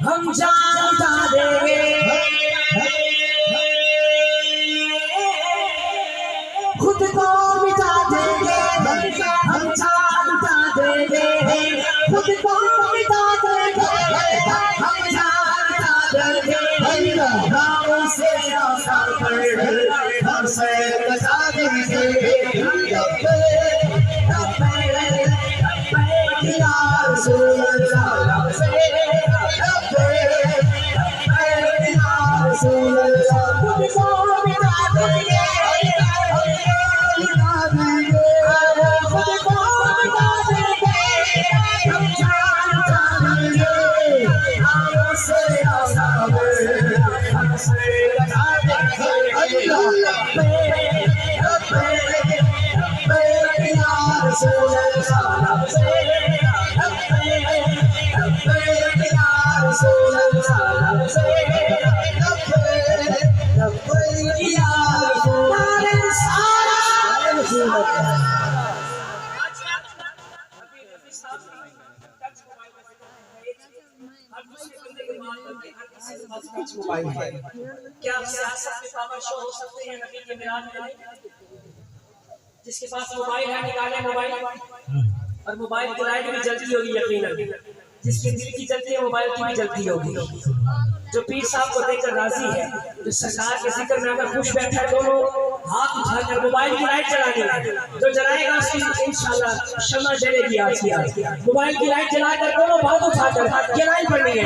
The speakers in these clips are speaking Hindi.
हम जान उठा देंगे, खुद को मिटा देंगे, हम जान उठा देंगे, खुद को मिटा देंगे, हम जान उठा देंगे, गाँव से आसाम पर हमसे बचा देंगे, मोबाइल है। क्या सियासत में पावर शो हो सकते हैं नबी के मिलाद में? जिसके पास मोबाइल है निकाले मोबाइल, और मोबाइल की लाइट भी जलती होगी यकीनन, जिसके दिल की जलती है मोबाइल की भी जलती होगी। जो पीर साहब को देखकर राजी है, जो सरकार के जिक्र में अगर खुश बैठा है, दोनों हाथ उठाकर मोबाइल की लाइट जला देगा। जो जलाएगा उसकी इंशाल्लाह शमा जलेगी। आज की आज मोबाइल की लाइट जलाकर दोनों हाथ उठाकर ये लाइन पढ़नी है।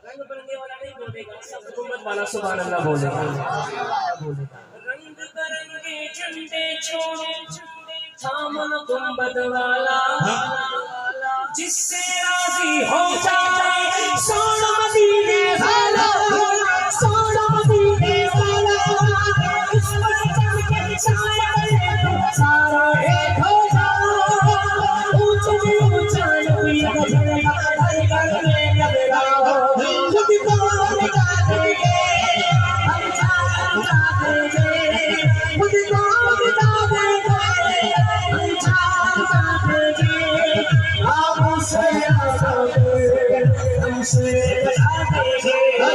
रंग बिरंगे वाला नहीं बोलेगा, सब गुम्बद वाला सुभान अल्लाह बोलेगा। रंग बिरंगे झंडे छोड़ो थामन गुम्बद वाला, जिससे राजी हो जाए सोना मदीने वाला, सोना मदीने वाला, उस पर चढ़ के सारा एक हो जाओ, ऊंचे ऊंचा नबी का झंडा हर घर में लहराओ। खुद को मिटा देंगे, हम जान उठा देंगे, खुद को मिटा देंगे, हम जान उठा देंगे, हमसे बचा देंगे।